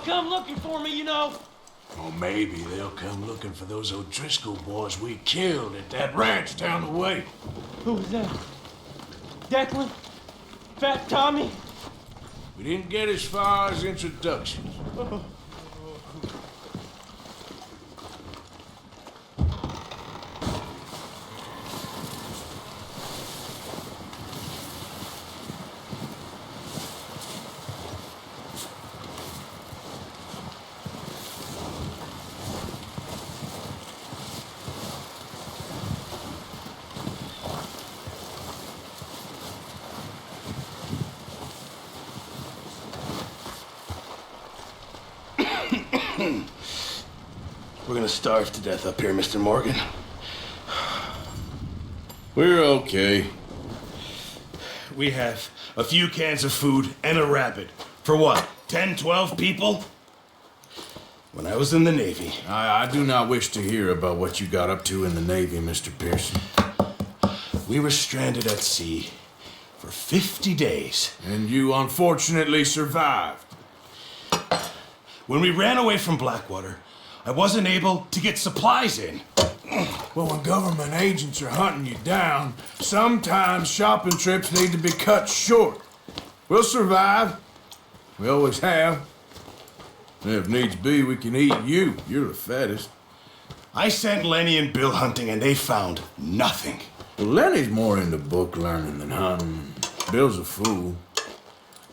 come looking for me, you know. Or maybe they'll come looking for those O'Driscoll boys we killed at that ranch down the way. Who was that? Declan? Fat Tommy? We didn't get as far as introductions. We're gonna starve to death up here, Mr. Morgan. We're okay. We have a few cans of food and a rabbit. For what, 10, 12 people? When I was in the Navy... I do not wish to hear about what you got up to in the Navy, Mr. Pearson. We were stranded at sea for 50 days. And you unfortunately survived. When we ran away from Blackwater, I wasn't able to get supplies in. Well, when government agents are hunting you down, sometimes shopping trips need to be cut short. We'll survive. We always have. And if needs be, we can eat you. You're the fattest. I sent Lenny and Bill hunting, and they found nothing. Well, Lenny's more into book learning than hunting. Bill's a fool.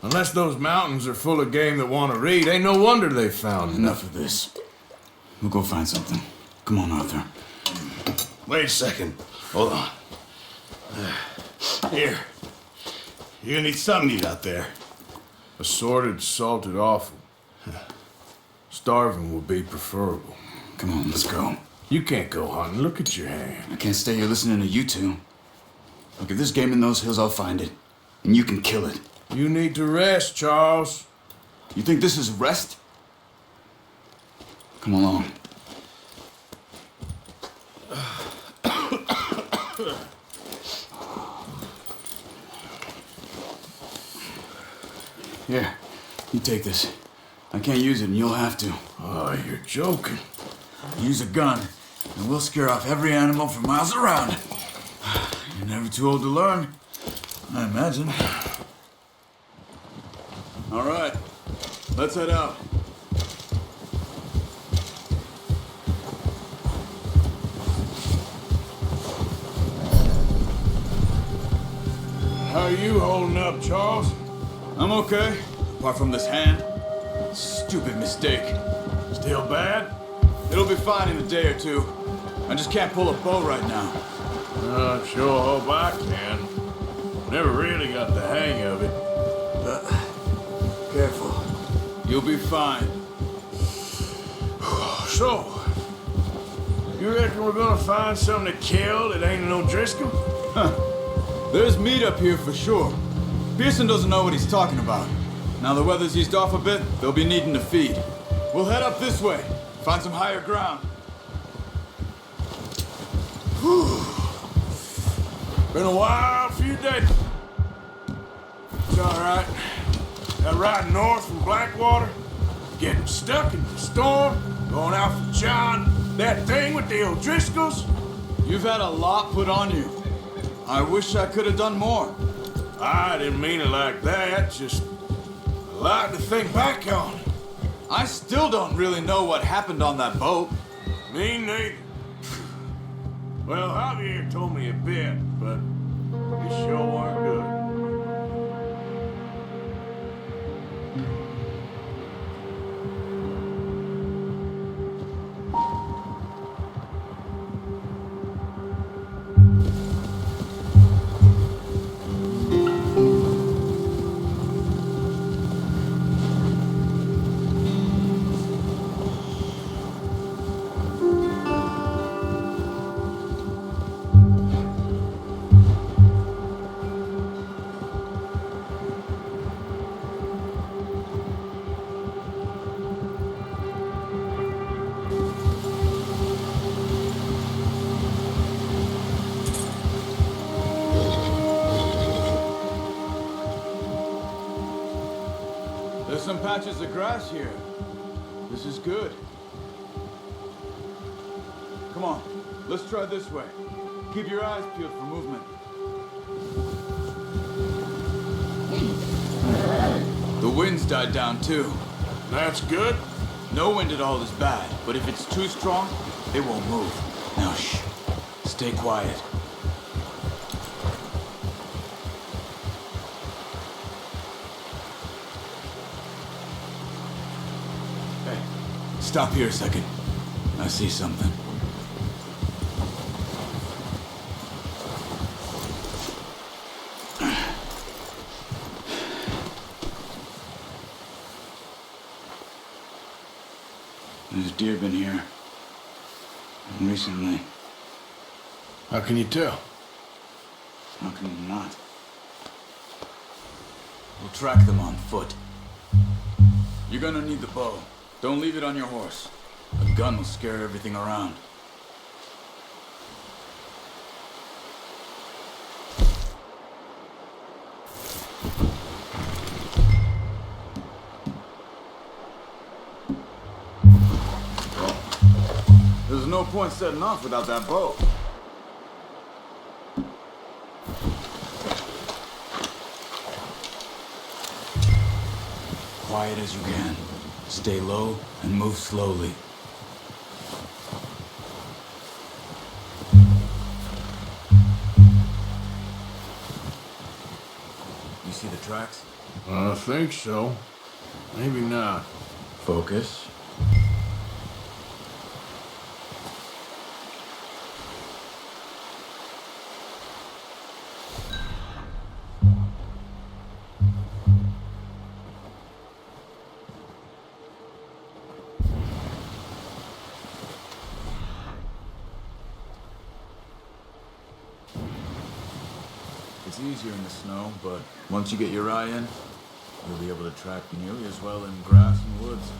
Unless those mountains are full of game that want to read, ain't no wonder they found Enough of this. We'll go find something. Come on, Arthur. Wait a second. Hold on. Here. You're gonna need something to eat out there. Assorted, salted offal. Starving would be preferable. Come on, let's go. You can't go hunting. Look at your hand. I can't stay here listening to you two. Look, if there's game in those hills, I'll find it. And you can kill it. You need to rest, Charles. You think this is rest? Come along. Here, you take this. I can't use it, and you'll have to. Oh, you're joking. Use a gun, and we'll scare off every animal for miles around. You're never too old to learn, I imagine. All right, let's head out. How are you holding up, Charles? I'm okay, apart from this hand. Stupid mistake. Still bad? It'll be fine in a day or two. I just can't pull a bow right now. I sure hope I can. Never really got the hang of it. Careful. You'll be fine. So, you reckon we're gonna find something to kill that ain't no Driscoll? Huh. There's meat up here for sure. Pearson doesn't know what he's talking about. Now the weather's eased off a bit, they'll be needing to feed. We'll head up this way, find some higher ground. Been a wild few days. It's all right. That ride north from Blackwater, getting stuck in the storm, going out for John, that thing with the O'Driscolls. You've had a lot put on you. I wish I could have done more. I didn't mean it like that, just a lot to think back on. I still don't really know what happened on that boat. Me neither. Well, Javier told me a bit, but it sure weren't good. There's some patches of grass here. This is good. Come on, let's try this way. Keep your eyes peeled for movement. The wind's died down too. That's good. No wind at all is bad, but if it's too strong, it won't move. Now shh, stay quiet. Hey, stop here a second. I see something. There's deer been here. Recently. How can you tell? How can you not? We'll track them on foot. You're gonna need the bow. Don't leave it on your horse. A gun will scare everything around. There's no point setting off without that bow. Quiet as you can. Stay low and move slowly. You see the tracks? I think so. Maybe not. Focus. It's easier in the snow, but once you get your eye in, you'll be able to track nearly as well in grass and woods.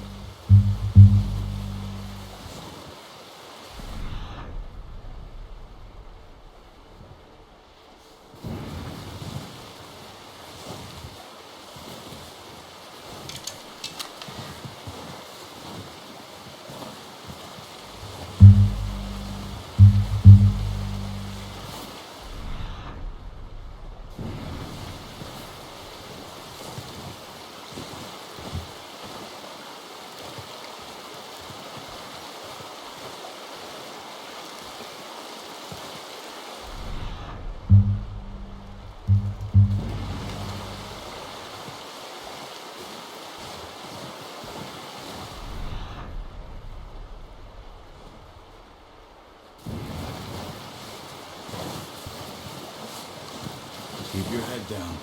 Keep your head down.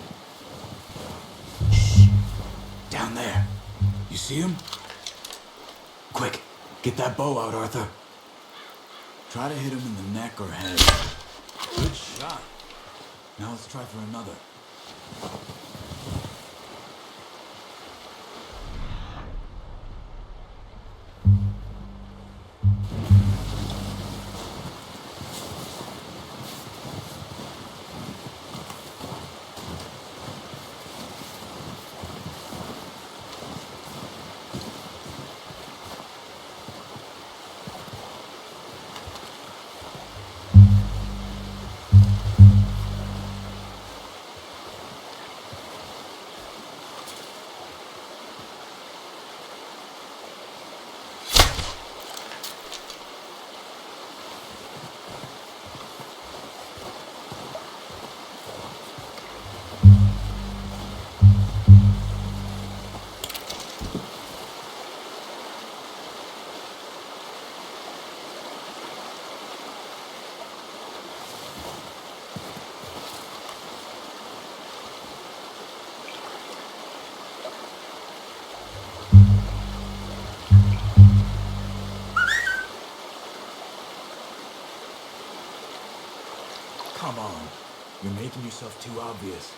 Shh! Down there. You see him? Quick, get that bow out, Arthur. Try to hit him in the neck or head. Good shot. Now let's try for another. Come on. You're making yourself too obvious.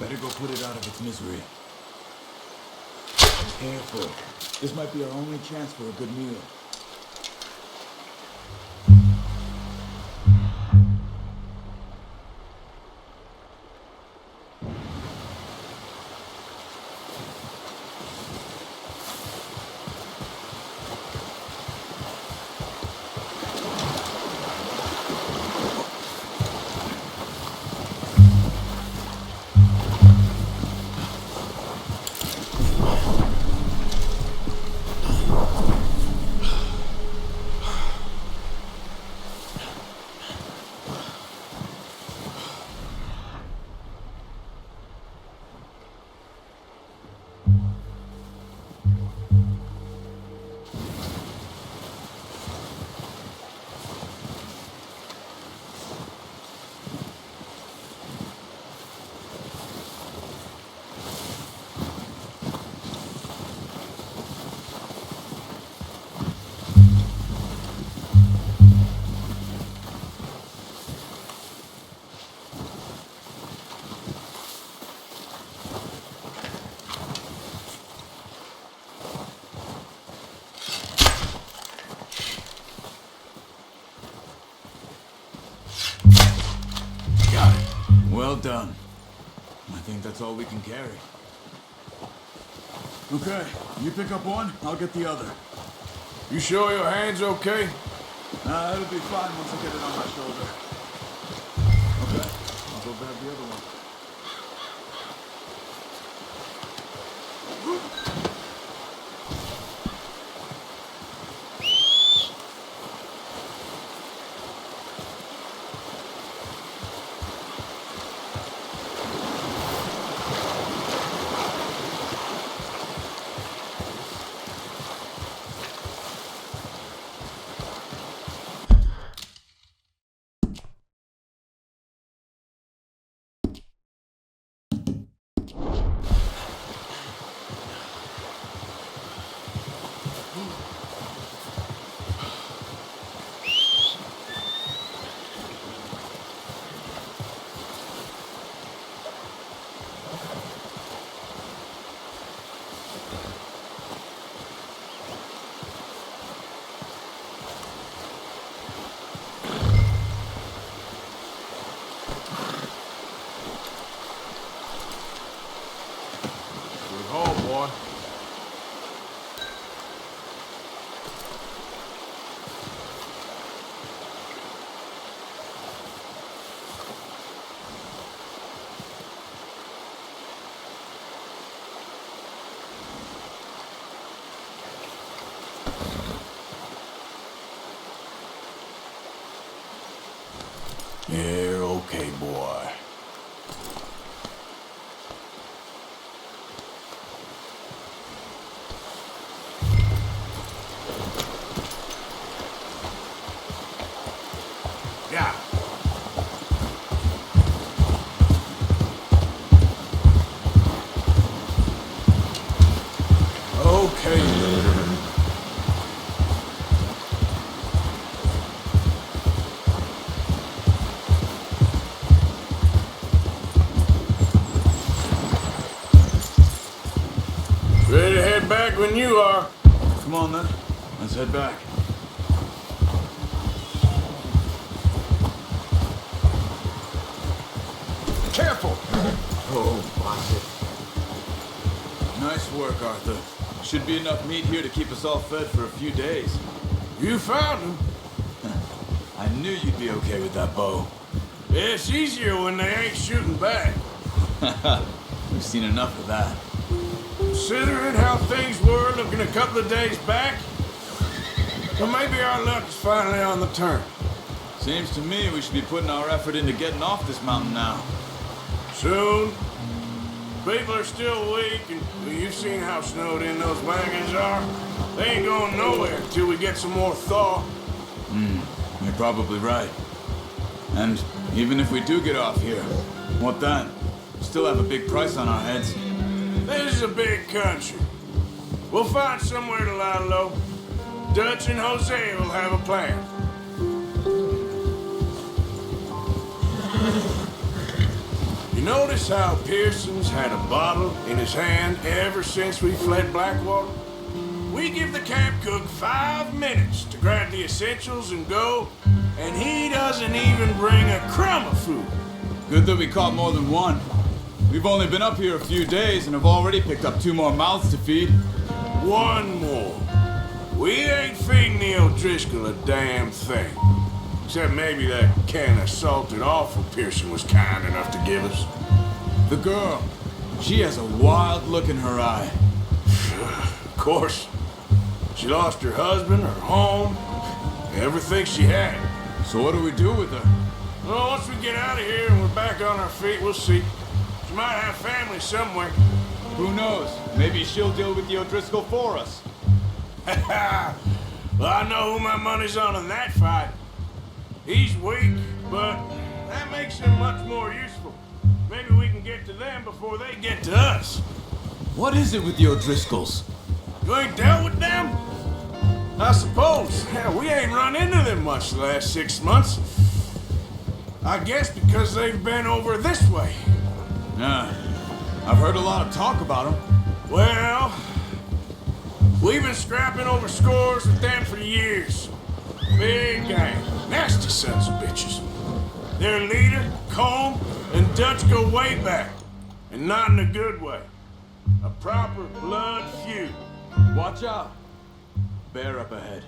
Better go put it out of its misery. Careful. This might be our only chance for a good meal. Well done. I think that's all we can carry. Okay, you pick up one, I'll get the other. You sure your hand's okay? It'll be fine once I get it on my shoulder. Okay, I'll go grab the other one. You're okay, boy. Yeah. Okay. Ready to head back when you are. Come on then, let's head back. Careful! Oh, watch it. Nice work, Arthur. Should be enough meat here to keep us all fed for a few days. You found him. I knew you'd be okay with that bow. It's easier when they ain't shooting back. We've seen enough of that. Considering how things were looking a couple of days back, well, maybe our luck is finally on the turn. Seems to me we should be putting our effort into getting off this mountain now. Soon. People are still weak, and well, you've seen how snowed in those wagons are. They ain't going nowhere until we get some more thaw. You're probably right. And even if we do get off here, what then? We still have a big price on our heads. This is a big country. We'll find somewhere to lie low. Dutch and Jose will have a plan. You notice how Pearson's had a bottle in his hand ever since we fled Blackwater? We give the camp cook 5 minutes to grab the essentials and go, and he doesn't even bring a crumb of food. Good that we caught more than one. We've only been up here a few days and have already picked up 2 more mouths to feed. 1 more. We ain't feeding the O'Driscoll a damn thing. Except maybe that can of salted offal Pearson was kind enough to give us. The girl, she has a wild look in her eye. Of course. She lost her husband, her home, everything she had. So what do we do with her? Well, once we get out of here and we're back on our feet, we'll see. She might have family somewhere. Who knows? Maybe she'll deal with the O'Driscoll for us. Well, I know who my money's on in that fight. He's weak, but that makes him much more useful. Maybe we can get to them before they get to us. What is it with the O'Driscolls? You ain't dealt with them? I suppose. Hell, we ain't run into them much the last 6 months. I guess because they've been over this way. Yeah, I've heard a lot of talk about them. Well, we've been scrapping over scores with them for years. Big gang. Nasty sons of bitches. Their leader, Combe, and Dutch go way back. And not in a good way. A proper blood feud. Watch out. Bear up ahead.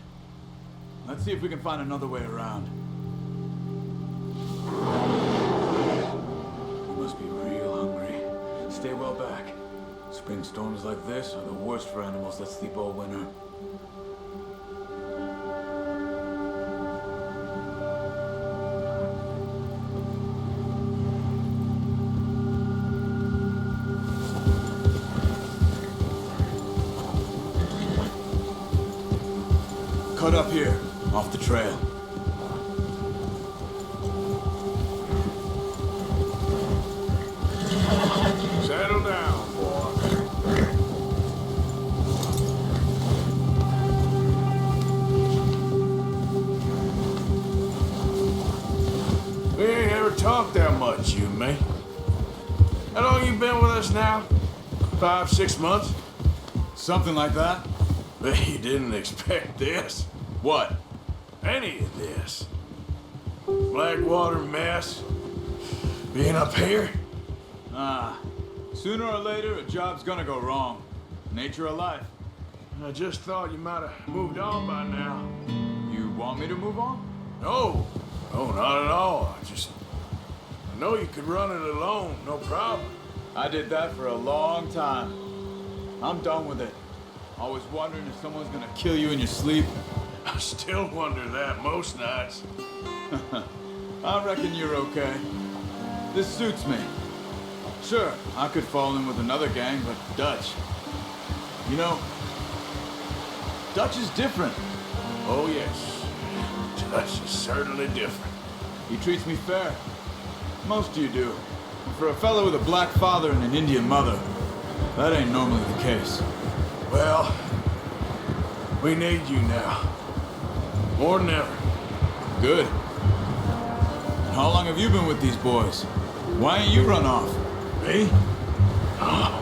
Let's see if we can find another way around. You must be real hungry. Stay well back. Spring storms like this are the worst for animals that sleep all winter. Cut up here, off the trail. Settle down, boy. We ain't ever talked that much, you and me. How long you been with us now? 5, 6 months? Something like that? Bet you didn't expect this. What? Any of this. Blackwater mess. Being up here. Sooner or later, a job's gonna go wrong. Nature of life. I just thought you might have moved on by now. You want me to move on? No. No, not at all. I know you could run it alone, no problem. I did that for a long time. I'm done with it. Always wondering if someone's gonna kill you in your sleep. I still wonder that most nights. I reckon you're okay. This suits me. Sure, I could fall in with another gang, but Dutch. You know, Dutch is different. Oh, yes. Dutch is certainly different. He treats me fair. Most of you do. And for a fellow with a black father and an Indian mother, that ain't normally the case. Well, we need you now. More than ever. Good. And how long have you been with these boys? Why ain't you run off? Me? Oh,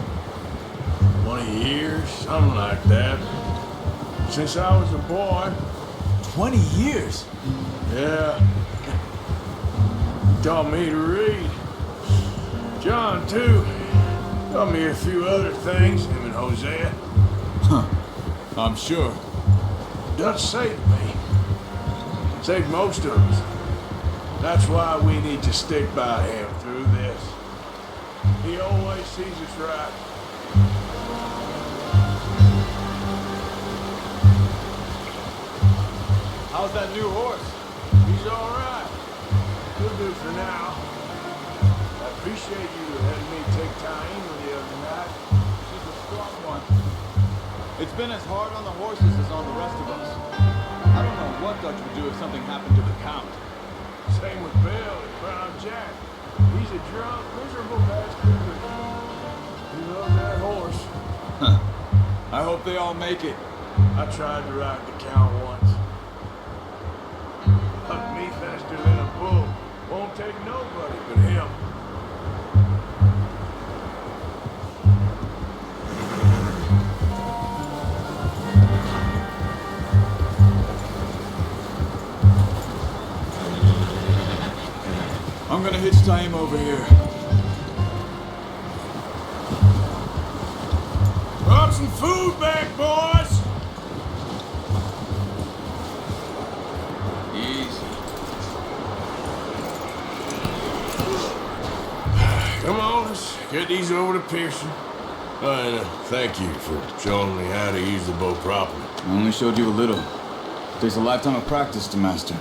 20 years, something like that. Since I was a boy. 20 years? Yeah. He taught me to read. John, too. Taught me a few other things, him and Hosea. Huh. I'm sure. Dutch saved me. Saved most of us. That's why we need to stick by him through this. He always sees us right. How's that new horse? He's all right. He'll do for now. I appreciate you letting me take time with you other night. She's a strong one. It's been as hard on the horses as on the rest of us. I don't know what Dutch would do if something happened to the Count. Same with Bill and Brown Jack. He's a drunk, miserable bastard, but he loves that horse. Huh. I hope they all make it. I tried to ride the Count once. Hugged me faster than a bull. Won't take nobody but him. gonna hitch tie him over here. Brought some food back, boys. Easy. Come on, let's get these over to Pearson. And thank you for showing me how to use the bow properly. I only showed you a little. Takes a lifetime of practice to master.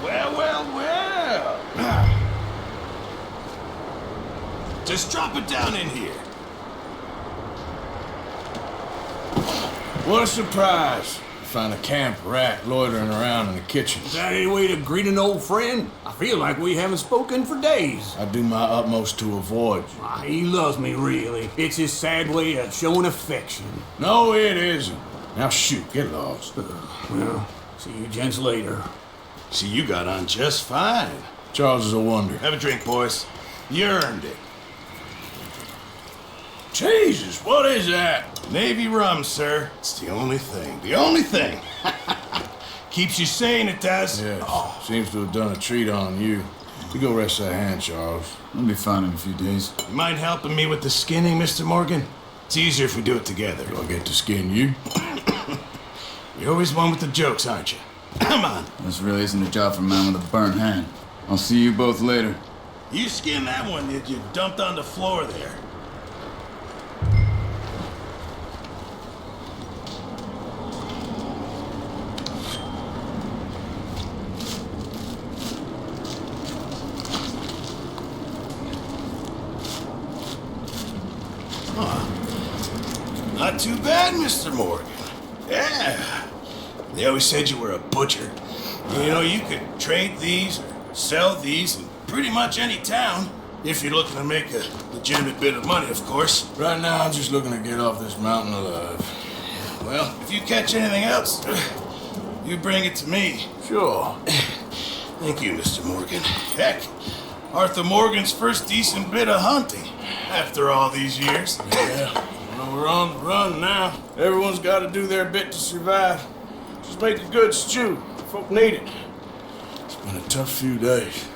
Well. Just drop it down in here. What a surprise. Find a camp rat loitering around in the kitchen. Is that any way to greet an old friend? I feel like we haven't spoken for days. I do my utmost to avoid you. He loves me, really. It's his sad way of showing affection. No, it isn't. Now shoot, get lost. Well, see you gents later. See, you got on just fine. Charles is a wonder. Have a drink, boys. You earned it. Jesus, what is that? Navy rum, sir. It's the only thing. The only thing. Keeps you sane, it does. Yes, seems to have done a treat on you. You go rest that hand, Charles. I'll be fine in a few days. You mind helping me with the skinning, Mr. Morgan? It's easier if we do it together. Do I get to skin you? You're always one with the jokes, aren't you? Come on. This really isn't a job for a man with a burnt hand. I'll see you both later. You skinned that one that you dumped on the floor there. Not too bad, Mr. Morgan. Yeah. They always said you were a butcher. You know, you could trade these or sell these in pretty much any town. If you're looking to make a legitimate bit of money, of course. Right now, I'm just looking to get off this mountain alive. Well, if you catch anything else, you bring it to me. Sure. Thank you, Mr. Morgan. Heck, Arthur Morgan's first decent bit of hunting after all these years. Yeah. Well, we're on the run now. Everyone's got to do their bit to survive. Just make a good stew. Folk need it. It's been a tough few days.